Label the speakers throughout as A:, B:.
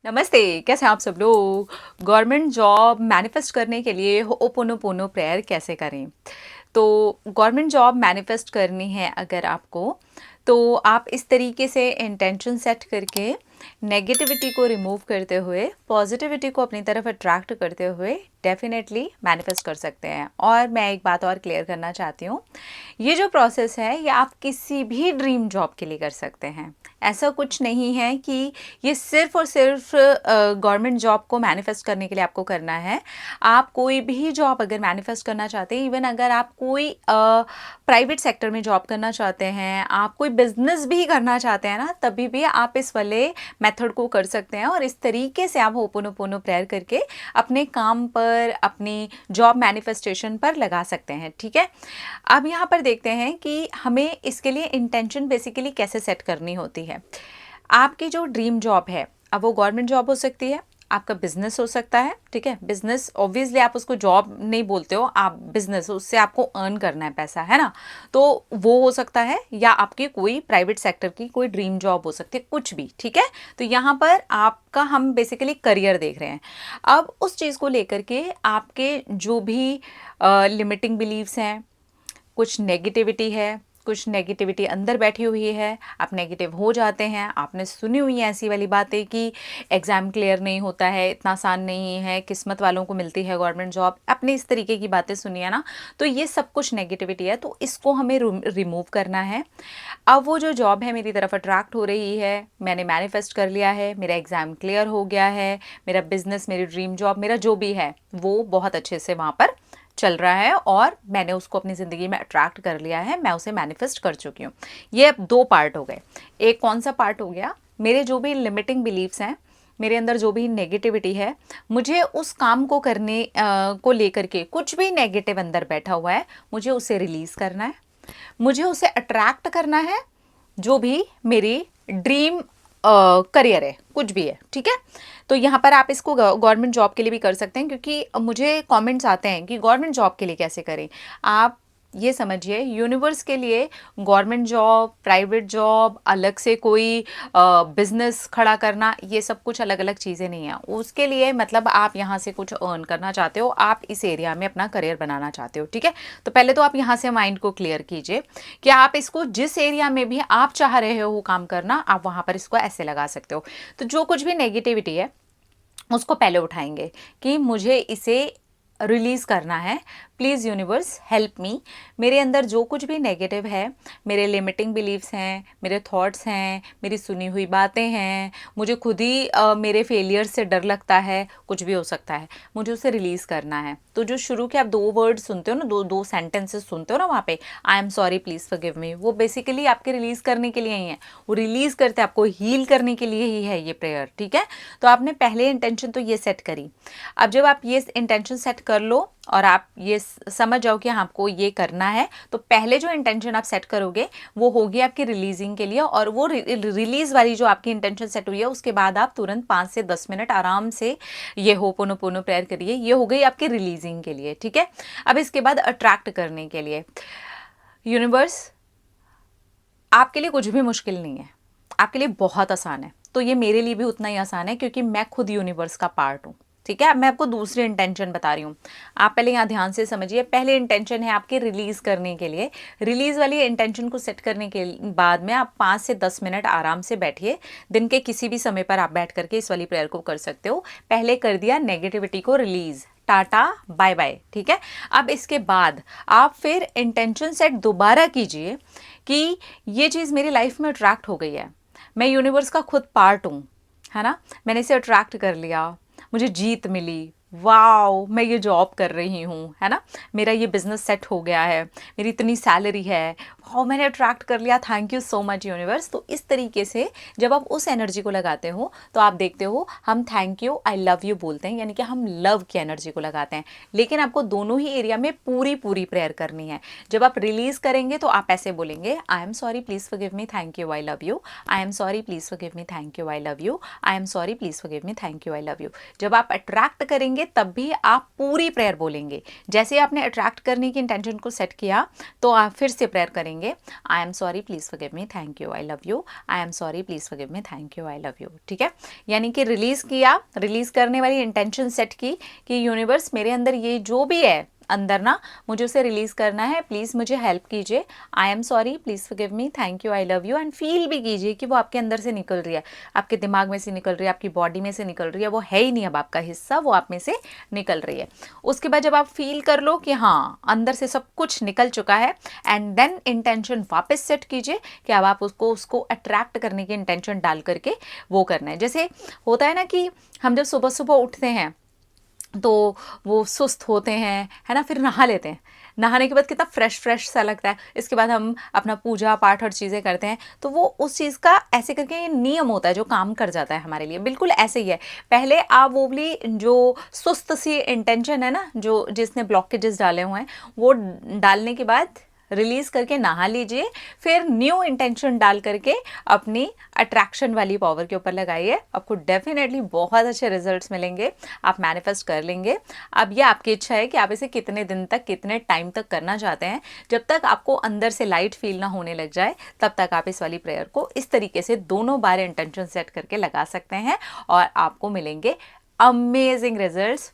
A: नमस्ते, कैसे हैं आप सब लोग। गवर्नमेंट जॉब मैनिफेस्ट करने के लिए हो'ओपोनोपोनो प्रेयर कैसे करें। तो गवर्नमेंट जॉब मैनिफेस्ट करनी है अगर आपको, तो आप इस तरीके से इंटेंशन सेट करके नेगेटिविटी को रिमूव करते हुए पॉजिटिविटी को अपनी तरफ अट्रैक्ट करते हुए डेफिनेटली मैनिफेस्ट कर सकते हैं। और मैं एक बात और क्लियर करना चाहती हूँ, ये जो प्रोसेस है ये आप किसी भी ड्रीम जॉब के लिए कर सकते हैं। ऐसा कुछ नहीं है कि ये सिर्फ और सिर्फ गवर्नमेंट जॉब को मैनिफेस्ट करने के लिए आपको करना है। आप कोई भी जॉब अगर मैनिफेस्ट करना चाहते हैं, इवन अगर आप कोई प्राइवेट सेक्टर में जॉब करना चाहते हैं, आप कोई बिजनेस भी करना चाहते हैं ना, तभी भी आप इस वाले मेथड को कर सकते हैं। और इस तरीके से आप हो'ओपोनोपोनो प्रेयर करके अपने काम पर, अपनी जॉब मैनिफेस्टेशन पर लगा सकते हैं। ठीक है, अब यहाँ पर देखते हैं कि हमें इसके लिए इंटेंशन बेसिकली कैसे सेट करनी होती है। आपकी जो ड्रीम जॉब है, अब वो गवर्नमेंट जॉब हो सकती है, आपका बिजनेस हो सकता है। ठीक है, बिजनेस ऑब्वियसली आप उसको जॉब नहीं बोलते हो, आप बिजनेस, उससे आपको अर्न करना है पैसा, है ना। तो वो हो सकता है, या आपकी कोई प्राइवेट सेक्टर की कोई ड्रीम जॉब हो सकती है, कुछ भी। ठीक है, तो यहाँ पर आपका हम बेसिकली करियर देख रहे हैं। अब उस चीज़ को लेकर के आपके जो भी लिमिटिंग बिलीव्स हैं, कुछ नेगेटिविटी है, कुछ नेगेटिविटी अंदर बैठी हुई है, आप नेगेटिव हो जाते हैं। आपने सुनी हुई हैं ऐसी वाली बातें कि एग्ज़ाम क्लियर नहीं होता है, इतना आसान नहीं है, किस्मत वालों को मिलती है गवर्नमेंट जॉब, आपने इस तरीके की बातें सुनी है ना। तो ये सब कुछ नेगेटिविटी है, तो इसको हमें रिमूव करना है। अब वो जो जॉब है मेरी तरफ अट्रैक्ट हो रही है, मैंने मैनिफेस्ट कर लिया है, मेरा एग्ज़ाम क्लियर हो गया है, मेरा बिजनेस, मेरी ड्रीम जॉब, मेरा जो भी है वो बहुत अच्छे से वहाँ पर चल रहा है और मैंने उसको अपनी ज़िंदगी में अट्रैक्ट कर लिया है, मैं उसे मैनिफेस्ट कर चुकी हूँ। ये अब दो पार्ट हो गए। एक कौन सा पार्ट हो गया, मेरे जो भी लिमिटिंग बिलीव्स हैं, मेरे अंदर जो भी नेगेटिविटी है, मुझे उस काम को करने को लेकर के कुछ भी नेगेटिव अंदर बैठा हुआ है, मुझे उसे रिलीज़ करना है, मुझे उसे अट्रैक्ट करना है, जो भी मेरी ड्रीम करियर है, कुछ भी है। ठीक है, तो यहाँ पर आप इसको गवर्नमेंट जॉब के लिए भी कर सकते हैं, क्योंकि मुझे कमेंट्स आते हैं कि गवर्नमेंट जॉब के लिए कैसे करें। आप ये समझिए, यूनिवर्स के लिए गवर्नमेंट जॉब, प्राइवेट जॉब, अलग से कोई बिजनेस खड़ा करना, ये सब कुछ अलग अलग चीज़ें नहीं हैं। उसके लिए मतलब आप यहाँ से कुछ अर्न करना चाहते हो, आप इस एरिया में अपना करियर बनाना चाहते हो। ठीक है, तो पहले तो आप यहाँ से माइंड को क्लियर कीजिए कि आप इसको जिस एरिया में भी आप चाह रहे हो काम करना, आप वहाँ पर इसको ऐसे लगा सकते हो। तो जो कुछ भी नेगेटिविटी है उसको पहले उठाएंगे कि मुझे इसे रिलीज़ करना है। Please universe help me. मेरे अंदर जो कुछ भी नेगेटिव है, मेरे लिमिटिंग बिलीव्स हैं, मेरे थॉट्स हैं, मेरी सुनी हुई बातें हैं, मुझे खुद ही मेरे फेलियर से डर लगता है, कुछ भी हो सकता है, मुझे उसे रिलीज़ करना है। तो जो शुरू के आप दो वर्ड सुनते हो ना, दो सेंटेंसेस सुनते हो ना वहाँ पे, I am sorry, please forgive me, वो बेसिकली आपके रिलीज़ करने के लिए ही है। वो रिलीज़ करते आपको हील करने के लिए ही है ये प्रेयर। ठीक है, तो आपने पहले इंटेंशन तो ये सेट करी। अब जब आप ये इंटेंशन सेट कर लो और आप ये समझ जाओ कि आपको ये करना है, तो पहले जो इंटेंशन आप सेट करोगे वो होगी आपकी रिलीजिंग के लिए। और वो रिलीज वाली जो आपकी इंटेंशन सेट हुई है, उसके बाद आप तुरंत 5 से 10 मिनट आराम से ये हो'ओपोनोपोनो प्रेयर करिए। ये हो गई आपकी रिलीजिंग के लिए। ठीक है, अब इसके बाद अट्रैक्ट करने के लिए, यूनिवर्स आपके लिए कुछ भी मुश्किल नहीं है, आपके लिए बहुत आसान है। तो ये मेरे लिए भी उतना ही आसान है, क्योंकि मैं खुद यूनिवर्स का पार्ट हूँ। ठीक है, अब मैं आपको दूसरी इंटेंशन बता रही हूँ, आप पहले यहाँ ध्यान से समझिए। पहले इंटेंशन है आपके रिलीज करने के लिए। रिलीज वाली इंटेंशन को सेट करने के बाद में आप 5 से 10 मिनट आराम से बैठिए। दिन के किसी भी समय पर आप बैठ करके इस वाली प्रेयर को कर सकते हो। पहले कर दिया नेगेटिविटी को रिलीज, टाटा बाय बाय। ठीक है, अब इसके बाद आप फिर इंटेंशन सेट दोबारा कीजिए कि ये चीज़ मेरी लाइफ में अट्रैक्ट हो गई है, मैं यूनिवर्स का खुद पार्ट हूँ, है ना, मैंने इसे अट्रैक्ट कर लिया, मुझे जीत मिली, वाओ, मैं ये जॉब कर रही हूँ, है ना, मेरा ये बिजनेस सेट हो गया है, मेरी इतनी सैलरी है, वाओ, मैंने अट्रैक्ट कर लिया, thank you so much universe. तो इस तरीके से जब आप उस एनर्जी को लगाते हो, तो आप देखते हो हम thank you, I love you बोलते हैं, यानी कि हम लव की एनर्जी को लगाते हैं। लेकिन आपको दोनों ही एरिया में पूरी पूरी प्रेयर करनी है। जब आप रिलीज करेंगे तो आप ऐसे बोलेंगे, I am sorry, please forgive me, thank you, I love you, I am sorry, please forgive me, thank you, I love you, I am sorry, please forgive me, thank you, I love you. जब आप attract करेंगे करेंगे तब भी आप पूरी prayer बोलेंगे। जैसे आपने अट्रैक्ट करने की इंटेंशन को सेट किया तो आप फिर से प्रेयर करेंगे, I am sorry please forgive me, thank you, I love you, I am sorry please forgive me, thank you, I love you. ठीक है, यानी कि रिलीज़ किया, रिलीज़ करने वाली इंटेंशन सेट की कि यूनिवर्स मेरे अंदर ये जो भी है अंदर ना, मुझे उसे रिलीज़ करना है, प्लीज़ मुझे हेल्प कीजिए, I am sorry please forgive me, thank you, I love you. And feel भी कीजिए कि वो आपके अंदर से निकल रही है, आपके दिमाग में से निकल रही है, आपकी बॉडी में से निकल रही है, वो है ही नहीं अब आपका हिस्सा, वो आप में से निकल रही है। उसके बाद जब आप फील कर लो कि हाँ अंदर से सब कुछ निकल चुका है, एंड देन इंटेंशन वापस सेट कीजिए कि अब आप उसको अट्रैक्ट करने की इंटेंशन डाल करके वो करना है। जैसे होता है ना कि हम जब सुबह सुबह उठते हैं तो वो सुस्त होते हैं, है ना, फिर नहा लेते हैं, नहाने के बाद कितना फ्रेश फ्रेश सा लगता है, इसके बाद हम अपना पूजा पाठ और चीज़ें करते हैं, तो वो उस चीज़ का ऐसे करके ये नियम होता है जो काम कर जाता है हमारे लिए। बिल्कुल ऐसे ही है, पहले आप वो वाली जो सुस्त सी इंटेंशन है ना, जो जिसने ब्लॉकेजेस डाले हुए हैं, वो डालने के बाद रिलीज़ करके नहा लीजिए, फिर न्यू इंटेंशन डाल करके अपनी अट्रैक्शन वाली पावर के ऊपर लगाइए, आपको डेफिनेटली बहुत अच्छे रिजल्ट्स मिलेंगे, आप मैनिफेस्ट कर लेंगे। अब ये आपकी इच्छा है कि आप इसे कितने दिन तक, कितने टाइम तक करना चाहते हैं। जब तक आपको अंदर से लाइट फील ना होने लग जाए तब तक आप इस वाली प्रेयर को इस तरीके से दोनों बार इंटेंशन सेट करके लगा सकते हैं और आपको मिलेंगे अमेजिंग रिजल्ट्स।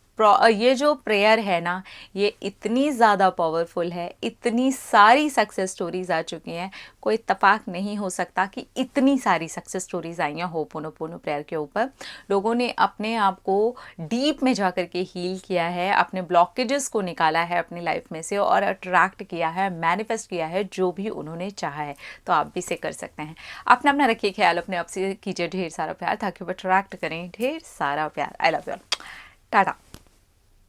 A: ये जो प्रेयर है ना, ये इतनी ज़्यादा पावरफुल है, इतनी सारी सक्सेस स्टोरीज आ चुकी हैं, कोई इत्तेफाक नहीं हो सकता कि इतनी सारी सक्सेस स्टोरीज आई हैं होपोनोपोनो प्रेयर के ऊपर। लोगों ने अपने आप को डीप में जा कर के हील किया है, अपने ब्लॉकेजेस को निकाला है अपनी लाइफ में से और अट्रैक्ट किया है, मैनिफेस्ट किया है जो भी उन्होंने चाहा है। तो आप भी इसे कर सकते हैं। अपना रखिए ख्याल, अपने आप से कीजिए ढेर सारा प्यार ताकि वो अट्रैक्ट करें ढेर सारा प्यार। I love you, Tata.